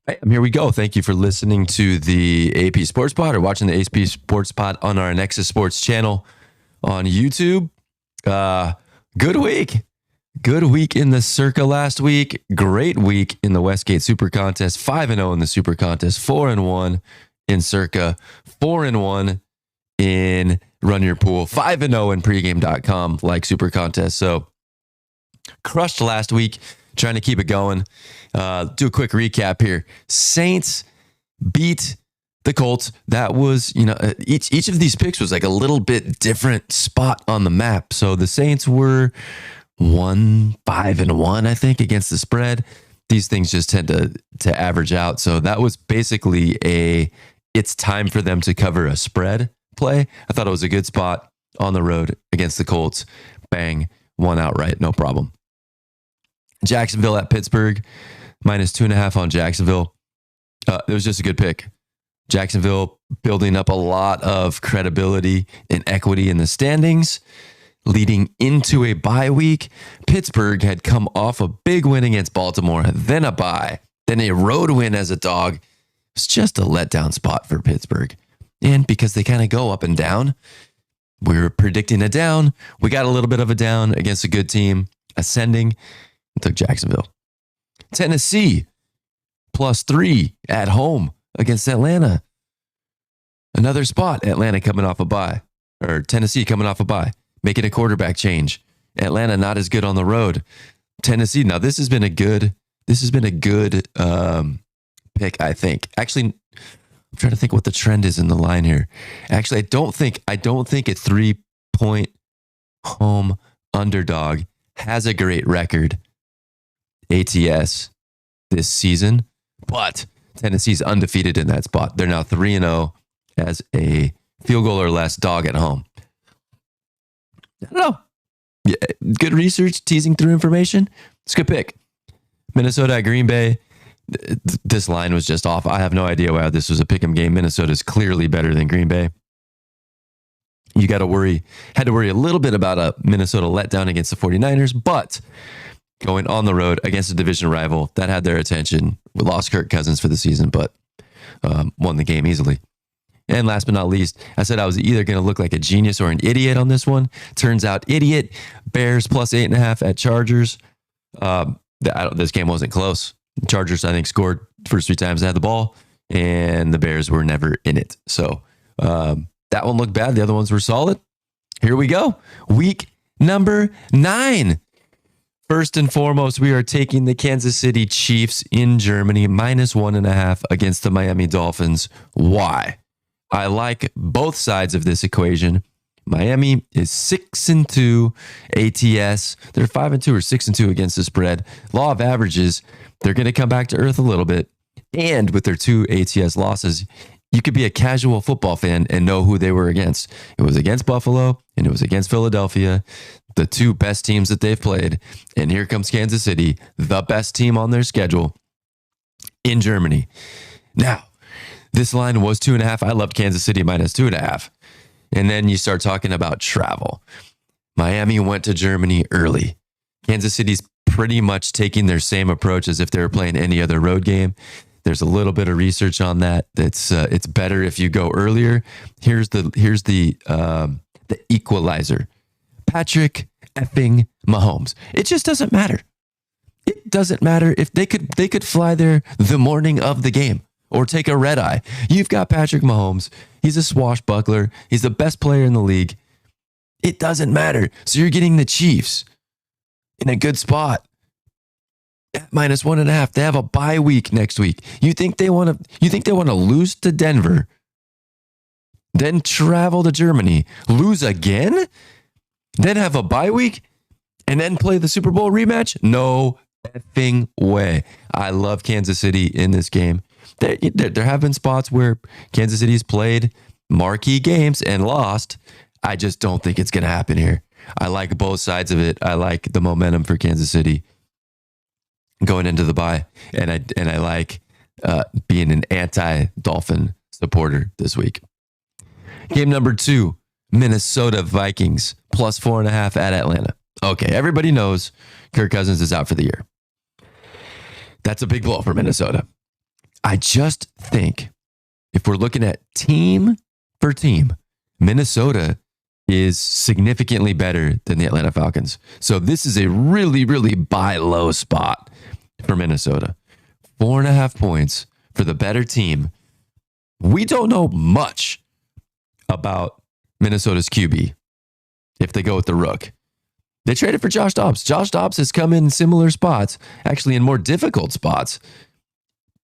Hey, here we go. Thank you for listening to the AP Sports Pod or watching the AP Sports Pod on our Nexus Sports channel on YouTube. Good week. Good week in the Circa last week. Great week in the Westgate Super Contest. 5-0 in the Super Contest. 4-1 in Circa. 4-1 in Run Your Pool. 5-0 in pregame.com like Super Contest. So crushed last week. Trying to keep it going. Do a quick recap here. Saints beat the Colts. That was, each of these picks was like a little bit different spot on the map. So the Saints were 5-1, I think, against the spread. These things just tend to average out. So that was basically it's time for them to cover a spread play. I thought it was a good spot on the road against the Colts. Bang, won outright, no problem. Jacksonville at Pittsburgh, -2.5 on Jacksonville. It was just a good pick. Jacksonville building up a lot of credibility and equity in the standings leading into a bye week. Pittsburgh had come off a big win against Baltimore, then a bye, then a road win as a dog. It's just a letdown spot for Pittsburgh. And because they kind of go up and down, we were predicting a down. We got a little bit of a down against a good team, ascending. Took Jacksonville. Tennessee +3 at home against Atlanta. Another spot. Atlanta coming off a bye, or Tennessee coming off a bye, making a quarterback change. Atlanta not as good on the road. Tennessee. Now this has been a good pick, I think. Actually, I'm trying to think what the trend is in the line here. Actually, I don't think a 3-point home underdog has a great record. ATS this season, but Tennessee's undefeated in that spot. They're now 3-0 as a field goal or less dog at home. I don't know. Yeah, good research, teasing through information. It's a good pick. Minnesota at Green Bay. This line was just off. I have no idea why this was a pick'em game. Minnesota's clearly better than Green Bay. You had to worry a little bit about a Minnesota letdown against the 49ers, but going on the road against a division rival, that had their attention. We lost Kirk Cousins for the season, but won the game easily. And last but not least, I said I was either going to look like a genius or an idiot on this one. Turns out idiot. Bears +8.5 at Chargers. This game wasn't close. The Chargers, I think, scored first 3 times they had the ball, and the Bears were never in it. So that one looked bad. The other ones were solid. Here we go. Week number 9. First and foremost, we are taking the Kansas City Chiefs in Germany, -1.5 against the Miami Dolphins. Why? I like both sides of this equation. Miami is 6-2 ATS. They're 5-2 or 6-2 against the spread. Law of averages, they're going to come back to earth a little bit. And with their 2 ATS losses, you could be a casual football fan and know who they were against. It was against Buffalo and it was against Philadelphia, the 2 best teams that they've played. And here comes Kansas City, the best team on their schedule in Germany. Now, this line was 2.5. I loved Kansas City -2.5. And then you start talking about travel. Miami went to Germany early. Kansas City's pretty much taking their same approach as if they were playing any other road game. There's a little bit of research on that. It's better if you go earlier. Here's the equalizer. Patrick effing Mahomes. It just doesn't matter. It doesn't matter if they could fly there the morning of the game or take a red eye. You've got Patrick Mahomes. He's a swashbuckler. He's the best player in the league. It doesn't matter. So you're getting the Chiefs in a good spot at -1.5. They have a bye week next week. You think they want to lose to Denver, then travel to Germany, lose again, then have a bye week, and then play the Super Bowl rematch? No effing way. I love Kansas City in this game. There have been spots where Kansas City's played marquee games and lost. I just don't think it's going to happen here. I like both sides of it. I like the momentum for Kansas City going into the bye, and I like being an anti-Dolphin supporter this week. Game number 2, Minnesota Vikings +4.5 at Atlanta. Okay, everybody knows Kirk Cousins is out for the year. That's a big blow for Minnesota. I just think if we're looking at team for team, Minnesota is significantly better than the Atlanta Falcons. So this is a really, really buy low spot for Minnesota. 4.5 points for the better team. We don't know much about Minnesota's QB if they go with the rook. They traded for Josh Dobbs. Josh Dobbs has come in similar spots, actually in more difficult spots.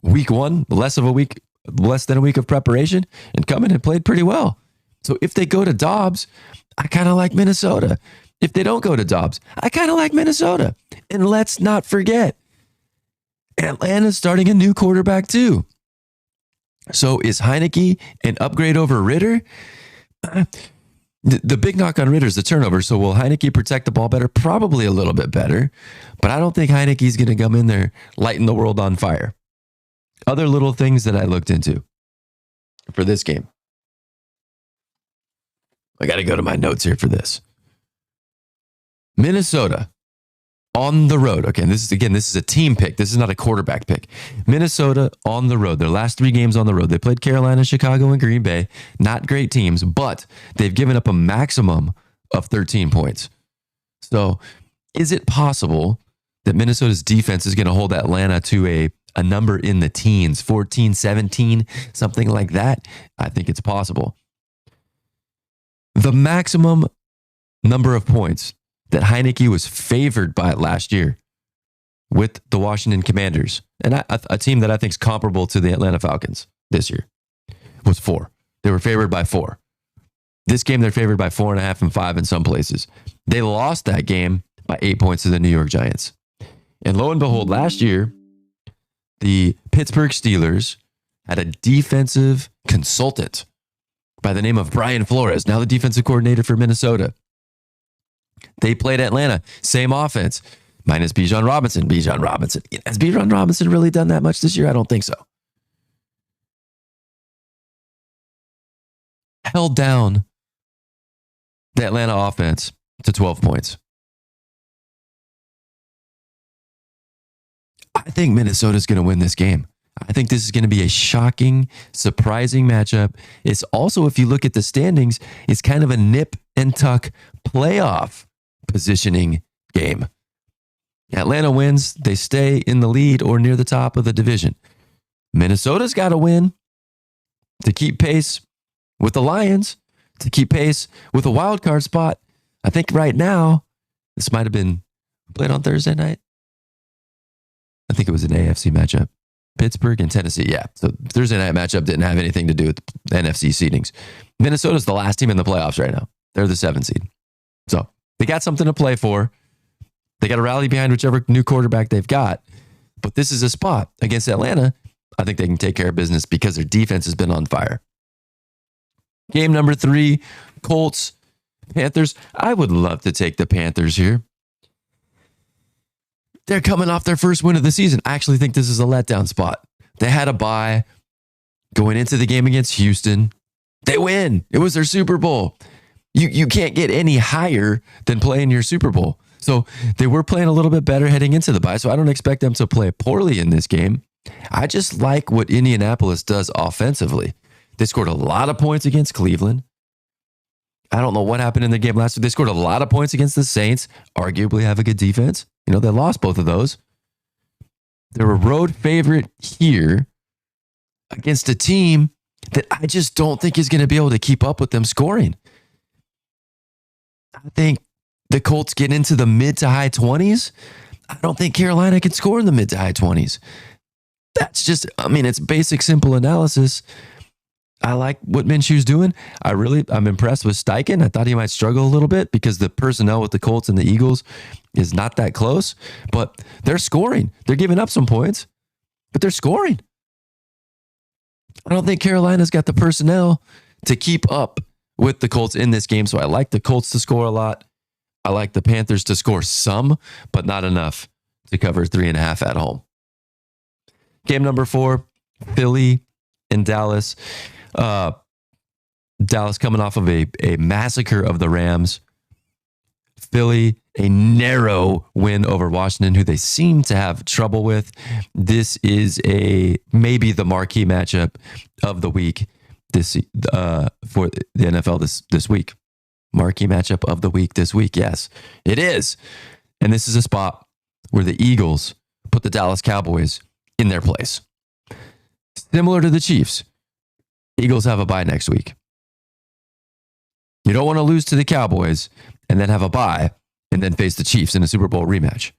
Week 1, less than a week of preparation, and come in and played pretty well. So if they go to Dobbs, I kind of like Minnesota. If they don't go to Dobbs, I kind of like Minnesota. And let's not forget, Atlanta's starting a new quarterback too. So is Heineke an upgrade over Ritter? The big knock on Ritter is the turnover. So will Heineke protect the ball better? Probably a little bit better. But I don't think Heineke's going to come in there lighting the world on fire. Other little things that I looked into for this game. I got to go to my notes here for this. Minnesota on the road. Okay, this is a team pick. This is not a quarterback pick. Minnesota on the road. Their last 3 games on the road. They played Carolina, Chicago, and Green Bay. Not great teams, but they've given up a maximum of 13 points. So is it possible that Minnesota's defense is going to hold Atlanta to a number in the teens, 14, 17, something like that? I think it's possible. The maximum number of points that Heineke was favored by last year with the Washington Commanders, and a team that I think is comparable to the Atlanta Falcons this year, was 4. They were favored by 4. This game, they're favored by 4.5 and 5 in some places. They lost that game by 8 points to the New York Giants. And lo and behold, last year, the Pittsburgh Steelers had a defensive consultant by the name of Brian Flores, now the defensive coordinator for Minnesota. They played Atlanta, same offense, minus Bijan Robinson. Has Bijan Robinson really done that much this year? I don't think so. Held down the Atlanta offense to 12 points. I think Minnesota's going to win this game. I think this is going to be a shocking, surprising matchup. It's also, if you look at the standings, it's kind of a nip and tuck playoff positioning game. Atlanta wins, they stay in the lead or near the top of the division. Minnesota's got to win to keep pace with the Lions, to keep pace with a wild card spot. I think right now, this might have been played on Thursday night. I think it was an AFC matchup. Pittsburgh and Tennessee. Yeah. So Thursday night matchup didn't have anything to do with the NFC seedings. Minnesota's the last team in the playoffs right now. They're the 7th seed. So they got something to play for. They got to rally behind whichever new quarterback they've got. But this is a spot against Atlanta. I think they can take care of business because their defense has been on fire. Game number 3, Colts, Panthers. I would love to take the Panthers here. They're coming off their first win of the season. I actually think this is a letdown spot. They had a bye going into the game against Houston. They win. It was their Super Bowl. You can't get any higher than playing your Super Bowl. So they were playing a little bit better heading into the bye, so I don't expect them to play poorly in this game. I just like what Indianapolis does offensively. They scored a lot of points against Cleveland. I don't know what happened in the game last week. They scored a lot of points against the Saints, arguably have a good defense. You know, they lost both of those. They're a road favorite here against a team that I just don't think is going to be able to keep up with them scoring. I think the Colts get into the mid to high 20s. I don't think Carolina can score in the mid to high 20s. That's just, it's basic, simple analysis. I like what Minshew's doing. I'm impressed with Steichen. I thought he might struggle a little bit because the personnel with the Colts and the Eagles is not that close, but they're scoring. They're giving up some points, but they're scoring. I don't think Carolina's got the personnel to keep up with the Colts in this game, so I like the Colts to score a lot. I like the Panthers to score some, but not enough to cover 3.5 at home. Game number 4, Philly and Dallas. Dallas coming off of a massacre of the Rams. Philly, a narrow win over Washington, who they seem to have trouble with. This is maybe the marquee matchup of the week for the NFL this week. Marquee matchup of the week this week. Yes, it is. And this is a spot where the Eagles put the Dallas Cowboys in their place. Similar to the Chiefs, Eagles have a bye next week. You don't want to lose to the Cowboys and then have a bye and then face the Chiefs in a Super Bowl rematch.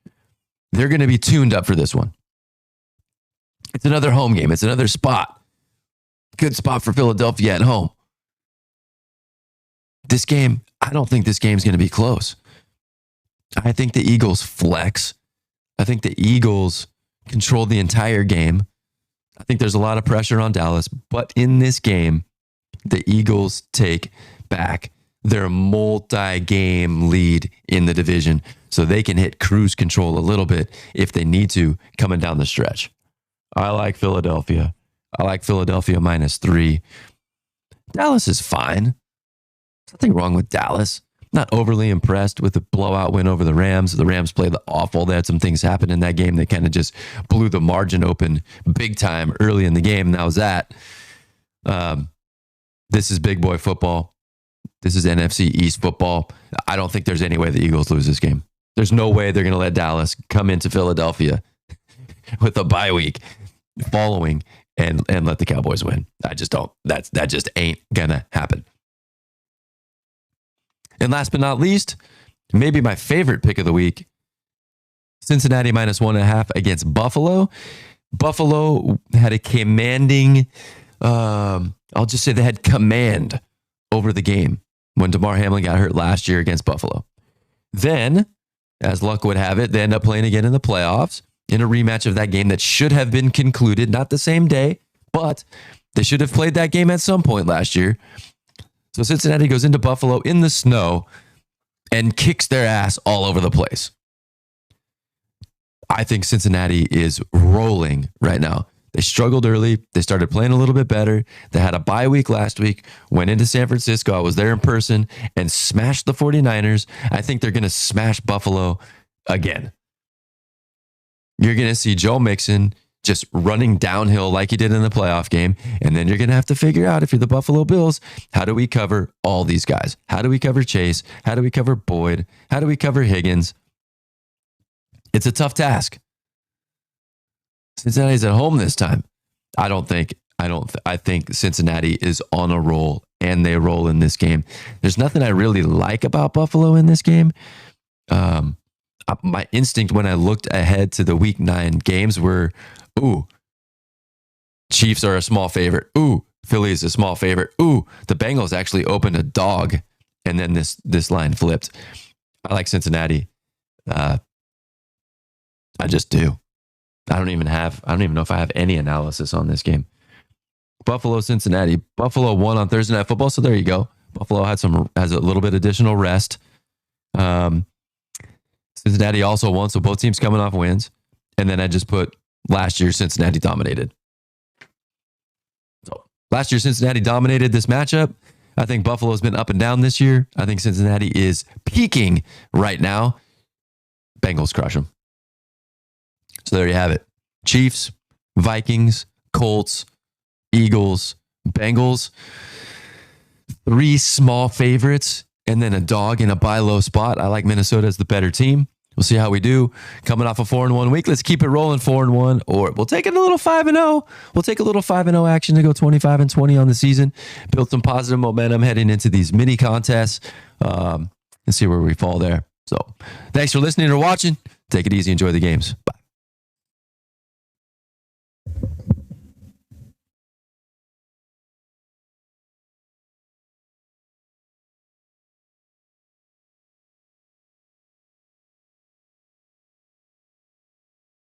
They're going to be tuned up for this one. It's another home game. It's another spot. Good spot for Philadelphia at home. This game, I don't think this game's going to be close. I think the Eagles flex. I think the Eagles control the entire game. I think there's a lot of pressure on Dallas, but in this game, the Eagles take back their multi-game lead in the division so they can hit cruise control a little bit if they need to coming down the stretch. I like Philadelphia. I like Philadelphia -3. Dallas is fine. There's nothing wrong with Dallas. Not overly impressed with the blowout win over the Rams. The Rams played awful. They had some things happen in that game that kind of just blew the margin open big time early in the game. And that was that. This is big boy football. This is NFC East football. I don't think there's any way the Eagles lose this game. There's no way they're going to let Dallas come into Philadelphia with a bye week following and let the Cowboys win. I just don't. That just ain't going to happen. And last but not least, maybe my favorite pick of the week, Cincinnati -1.5 against Buffalo. Buffalo had a commanding, I'll just say they had command over the game when Damar Hamlin got hurt last year against Buffalo. Then, as luck would have it, they end up playing again in the playoffs in a rematch of that game that should have been concluded, not the same day, but they should have played that game at some point last year. So Cincinnati goes into Buffalo in the snow and kicks their ass all over the place. I think Cincinnati is rolling right now. They struggled early. They started playing a little bit better. They had a bye week last week, went into San Francisco. I was there in person and smashed the 49ers. I think they're going to smash Buffalo again. You're going to see Joe Mixon just running downhill like he did in the playoff game. And then you're going to have to figure out, if you're the Buffalo Bills, how do we cover all these guys? How do we cover Chase? How do we cover Boyd? How do we cover Higgins? It's a tough task. Cincinnati's at home this time. I think Cincinnati is on a roll and they roll in this game. There's nothing I really like about Buffalo in this game. My instinct when I looked ahead to the week 9 games were, Chiefs are a small favorite. Philly is a small favorite. The Bengals actually opened a dog, and then this line flipped. I like Cincinnati. I just do. I don't even know if I have any analysis on this game. Buffalo, Cincinnati. Buffalo won on Thursday Night Football, so there you go. Buffalo has a little bit additional rest. Cincinnati also won, so both teams coming off wins. And then I just put last year Cincinnati dominated. So last year Cincinnati dominated this matchup. I think Buffalo's been up and down this year. I think Cincinnati is peaking right now. Bengals crush them. So there you have it. Chiefs, Vikings, Colts, Eagles, Bengals. 3 small favorites and then a dog in a buy low spot. I like Minnesota as the better team. We'll see how we do. Coming off a 4-1 week, let's keep it rolling 4-1, or we'll take it a little 5-0. We'll take a little 5-0 action to go 25-20 on the season. Build some positive momentum heading into these mini contests and see where we fall there. So thanks for listening or watching. Take it easy. Enjoy the games. Bye.